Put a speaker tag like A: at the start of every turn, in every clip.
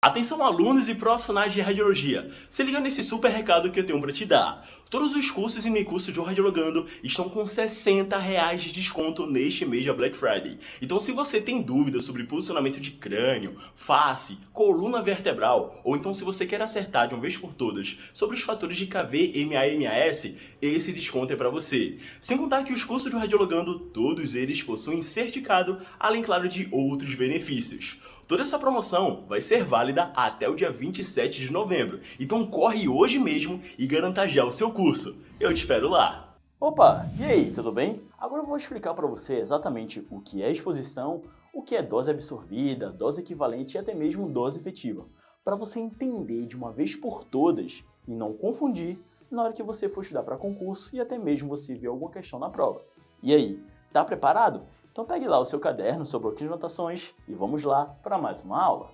A: Atenção alunos e profissionais de radiologia, se liga nesse super recado que eu tenho para te dar. Todos os cursos e mini-cursos de Radiologando estão com R$ 60 de desconto neste mês da Black Friday. Então se você tem dúvidas sobre posicionamento de crânio, face, coluna vertebral, ou então se você quer acertar de uma vez por todas sobre os fatores de KV, MA e MAS, esse desconto é para você. Sem contar que os cursos de Radiologando, todos eles possuem certificado, além claro de outros benefícios. Toda essa promoção vai ser válida até o dia 27 de novembro, então corre hoje mesmo e garanta já o seu curso. Eu te espero lá!
B: Opa, e aí, tudo bem? Agora eu vou explicar para você exatamente o que é exposição, o que é dose absorvida, dose equivalente e até mesmo dose efetiva, para você entender de uma vez por todas e não confundir na hora que você for estudar para concurso e até mesmo você ver alguma questão na prova. E aí, tá preparado? Então pegue lá o seu caderno, seu bloquinho de anotações e vamos lá para mais uma aula.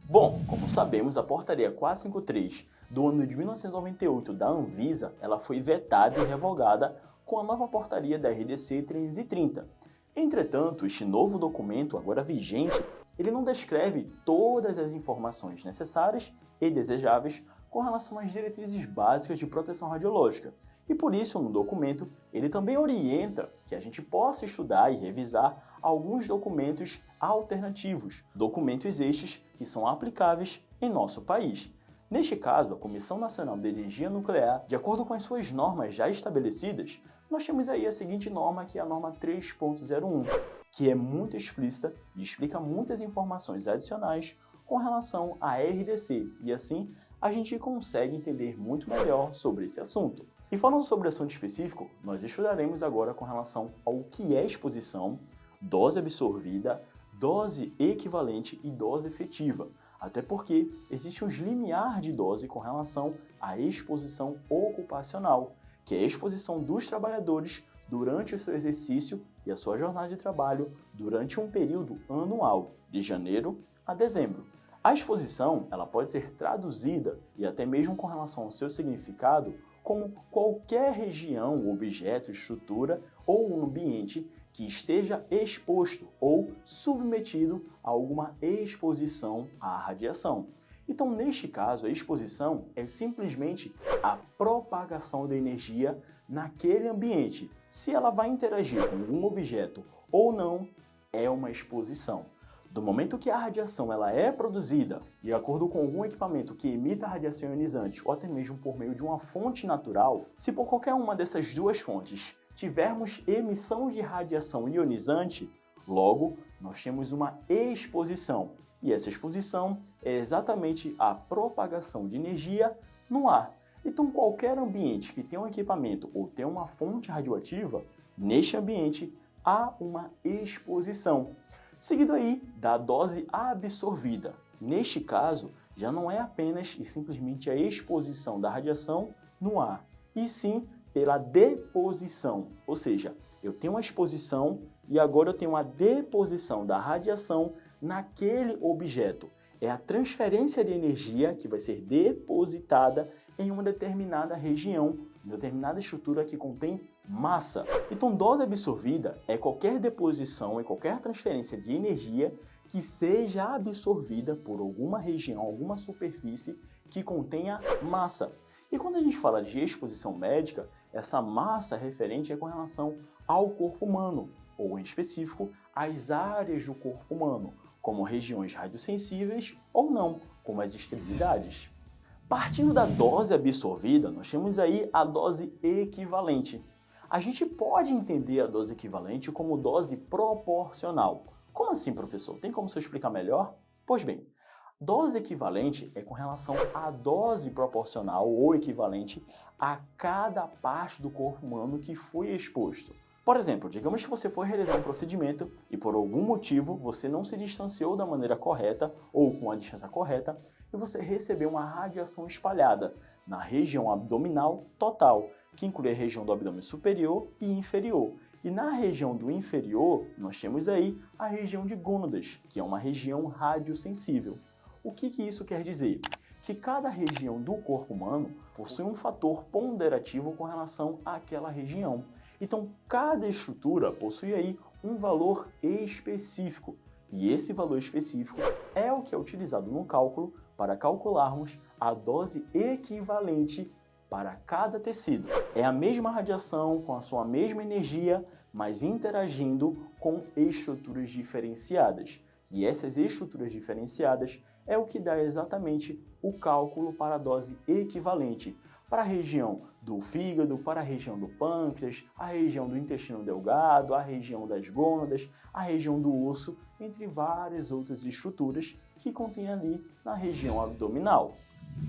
B: Bom, como sabemos, a Portaria 453 do ano de 1998 da Anvisa, ela foi vetada e revogada com a nova portaria da RDC 330. Entretanto, este novo documento, agora vigente, ele não descreve todas as informações necessárias e desejáveis com relação às diretrizes básicas de proteção radiológica. E por isso, no documento, ele também orienta que a gente possa estudar e revisar alguns documentos alternativos, documentos estes que são aplicáveis em nosso país. Neste caso, a Comissão Nacional de Energia Nuclear, de acordo com as suas normas já estabelecidas, nós temos aí a seguinte norma, que é a norma 3.01, que é muito explícita e explica muitas informações adicionais com relação à RDC, e assim a gente consegue entender muito melhor sobre esse assunto. E falando sobre o assunto específico, nós estudaremos agora com relação ao que é exposição, dose absorvida, dose equivalente e dose efetiva, até porque existe um limiar de dose com relação à exposição ocupacional, que é a exposição dos trabalhadores durante o seu exercício e a sua jornada de trabalho durante um período anual, de janeiro a dezembro. A exposição ela pode ser traduzida, e até mesmo com relação ao seu significado, como qualquer região, objeto, estrutura ou um ambiente que esteja exposto ou submetido a alguma exposição à radiação. Então, neste caso, a exposição é simplesmente a propagação da energia naquele ambiente. Se ela vai interagir com algum objeto ou não, é uma exposição. Do momento que a radiação ela é produzida de acordo com algum equipamento que emita radiação ionizante ou até mesmo por meio de uma fonte natural, se por qualquer uma dessas duas fontes tivermos emissão de radiação ionizante, logo nós temos uma exposição. E essa exposição é exatamente a propagação de energia no ar. Então qualquer ambiente que tenha um equipamento ou tenha uma fonte radioativa, neste ambiente há uma exposição. Seguido aí da dose absorvida. Neste caso, já não é apenas e simplesmente a exposição da radiação no ar, e sim pela deposição, ou seja, eu tenho uma exposição e agora eu tenho uma deposição da radiação naquele objeto. É a transferência de energia que vai ser depositada em uma determinada região, em determinada estrutura que contém massa. Então, dose absorvida é qualquer deposição e qualquer transferência de energia que seja absorvida por alguma região, alguma superfície que contenha massa. E quando a gente fala de exposição médica, essa massa referente é com relação ao corpo humano, ou em específico, às áreas do corpo humano, como regiões radiosensíveis ou não, como as extremidades. Partindo da dose absorvida, nós temos aí a dose equivalente. A gente pode entender a dose equivalente como dose proporcional. Como assim, professor? Tem como você explicar melhor? Pois bem, dose equivalente é com relação à dose proporcional ou equivalente a cada parte do corpo humano que foi exposto. Por exemplo, digamos que você for realizar um procedimento e por algum motivo você não se distanciou da maneira correta ou com a distância correta e você recebeu uma radiação espalhada na região abdominal total, que inclui a região do abdômen superior e inferior. E na região do inferior, nós temos aí a região de gônadas, que é uma região radiosensível. O que isso quer dizer? Que cada região do corpo humano possui um fator ponderativo com relação àquela região. Então, cada estrutura possui aí um valor específico. E esse valor específico é o que é utilizado no cálculo para calcularmos a dose equivalente para cada tecido. É a mesma radiação com a sua mesma energia, mas interagindo com estruturas diferenciadas. E essas estruturas diferenciadas é o que dá exatamente o cálculo para a dose equivalente para a região do fígado, para a região do pâncreas, a região do intestino delgado, a região das gônadas, a região do osso, entre várias outras estruturas que contém ali na região abdominal.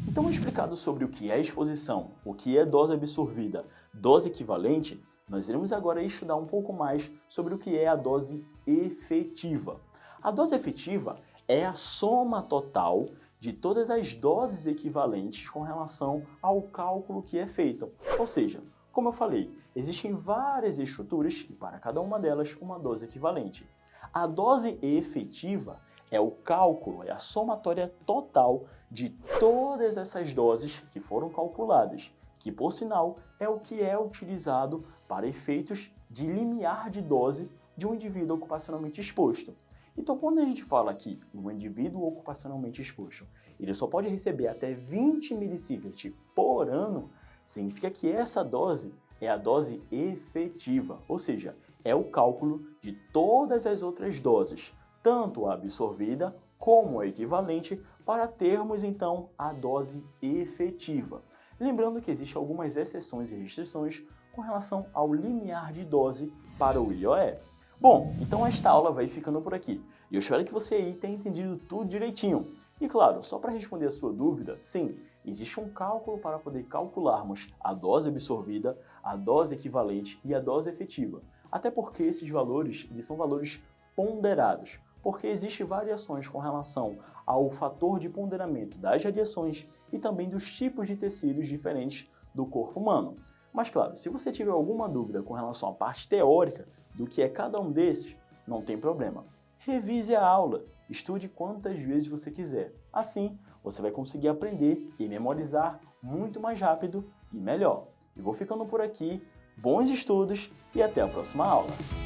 B: Então, explicado sobre o que é exposição, o que é dose absorvida, dose equivalente, nós iremos agora estudar um pouco mais sobre o que é a dose efetiva. A dose efetiva é a soma total de todas as doses equivalentes com relação ao cálculo que é feito. Ou seja, como eu falei, existem várias estruturas e para cada uma delas uma dose equivalente. A dose efetiva é o cálculo, é a somatória total de todas essas doses que foram calculadas, que por sinal é o que é utilizado para efeitos de limiar de dose de um indivíduo ocupacionalmente exposto. Então, quando a gente fala aqui no indivíduo ocupacionalmente exposto, ele só pode receber até 20 milisievert por ano, significa que essa dose é a dose efetiva, ou seja, é o cálculo de todas as outras doses, tanto a absorvida como a equivalente, para termos então a dose efetiva. Lembrando que existem algumas exceções e restrições com relação ao limiar de dose para o IOE. Bom, então esta aula vai ficando por aqui. E eu espero que você aí tenha entendido tudo direitinho. E claro, só para responder a sua dúvida, sim, existe um cálculo para poder calcularmos a dose absorvida, a dose equivalente e a dose efetiva. Até porque esses valores, eles são valores ponderados, porque existem variações com relação ao fator de ponderamento das radiações e também dos tipos de tecidos diferentes do corpo humano. Mas claro, se você tiver alguma dúvida com relação à parte teórica do que é cada um desses, não tem problema. Revise a aula, estude quantas vezes você quiser. Assim, você vai conseguir aprender e memorizar muito mais rápido e melhor. Eu vou ficando por aqui, bons estudos e até a próxima aula!